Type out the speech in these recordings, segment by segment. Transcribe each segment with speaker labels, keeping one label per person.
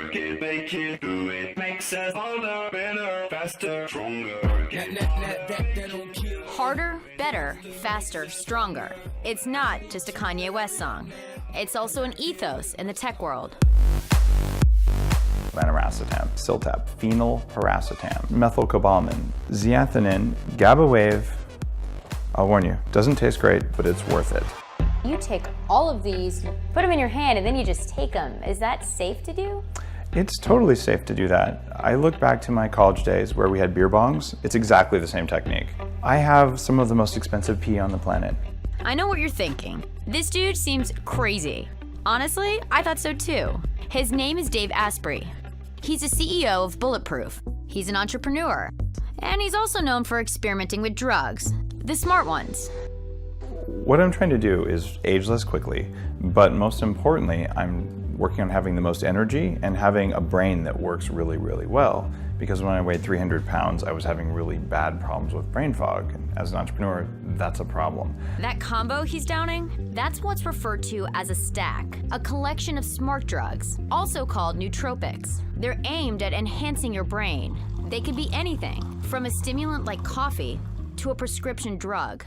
Speaker 1: work it, make it, do it, makes us harder, better, faster, stronger.
Speaker 2: Harder, better, faster, stronger. It's not just a Kanye West song. It's also an ethos in the tech world.
Speaker 3: Laniracetam, Ciltap, phenylpiracetam, methylcobalamin, zeaxanthin, GABA wave. I'll warn you, doesn't taste great, but it's worth it.
Speaker 4: You take all of these, put them in your hand, and then you just take them. Is that safe to do?
Speaker 3: It's totally safe to do that. I look back to my college days where we had beer bongs. It's exactly the same technique. I have some of the most expensive pee on the planet.
Speaker 2: I know what you're thinking. This dude seems crazy. Honestly, I thought so too. His name is Dave Asprey. He's a CEO of Bulletproof. He's an entrepreneur. And he's also known for experimenting with drugs. The smart ones.
Speaker 3: What I'm trying to do is age less quickly, but most importantly, I'm working on having the most energy and having a brain that works really, really well. Because when I weighed 300 pounds, I was having really bad problems with brain fog. And as an entrepreneur, that's a problem.
Speaker 2: That combo he's downing, that's what's referred to as a stack, a collection of smart drugs, also called nootropics. They're aimed at enhancing your brain. They could be anything, from a stimulant like coffee to a prescription drug.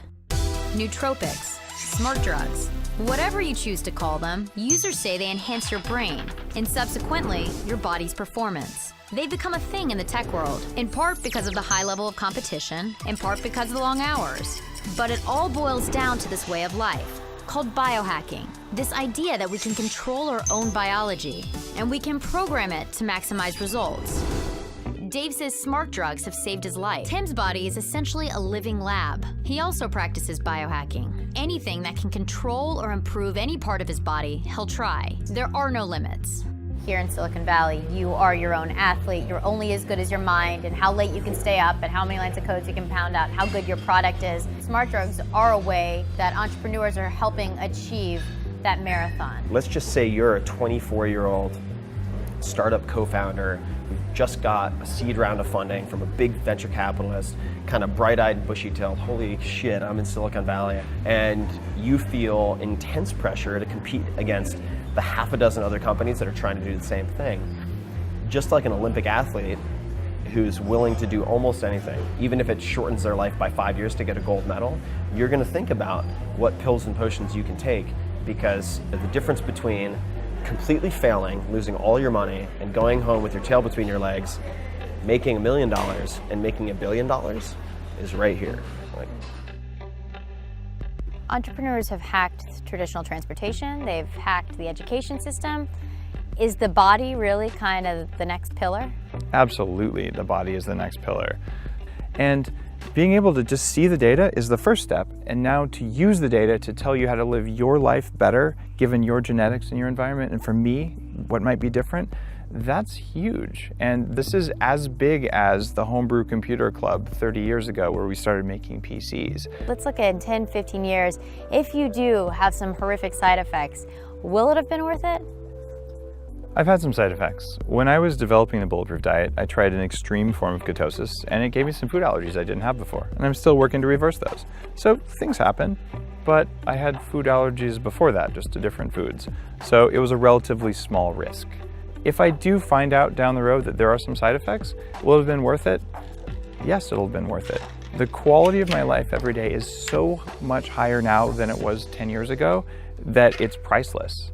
Speaker 2: Nootropics, smart drugs, whatever you choose to call them, users say they enhance your brain and subsequently your body's performance. They've become a thing in the tech world, in part because of the high level of competition, in part because of the long hours. But it all boils down to this way of life, called biohacking. This idea that we can control our own biology, and we can program it to maximize results. Dave says smart drugs have saved his life. Tim's body is essentially a living lab. He also practices biohacking. Anything that can control or improve any part of his body, he'll try. There are no limits.
Speaker 4: Here in Silicon Valley, you are your own athlete. You're only as good as your mind and how late you can stay up and how many lines of codes you can pound out, how good your product is. Smart drugs are a way that entrepreneurs are helping achieve that marathon.
Speaker 5: Let's just say you're a 24-year-old startup co-founder who just got a seed round of funding from a big venture capitalist, kind of bright-eyed and bushy-tailed, holy shit, I'm in Silicon Valley. And you feel intense pressure to compete against the half a dozen other companies that are trying to do the same thing. Just like an Olympic athlete who's willing to do almost anything, even if it shortens their life by 5 years to get a gold medal, you're gonna think about what pills and potions you can take, because the difference between completely failing, losing all your money, and going home with your tail between your legs, making $1 million and making $1 billion is right here.
Speaker 4: Entrepreneurs have hacked traditional transportation, they've hacked the education system. Is the body really kind of the next pillar?
Speaker 3: Absolutely, the body is the next pillar. And being able to just see the data is the first step, and now to use the data to tell you how to live your life better, given your genetics and your environment, and for me, what might be different, that's huge. And this is as big as the Homebrew Computer Club 30 years ago where we started making PCs.
Speaker 4: Let's look at in 10, 15 years. If you do have some horrific side effects, will it have been worth it?
Speaker 3: I've had some side effects. When I was developing the Bulletproof diet, I tried an extreme form of ketosis, and it gave me some food allergies I didn't have before, and I'm still working to reverse those. So things happen, but I had food allergies before that, just to different foods. So it was a relatively small risk. If I do find out down the road that there are some side effects, will it have been worth it? Yes, it'll have been worth it. The quality of my life every day is so much higher now than it was 10 years ago that it's priceless.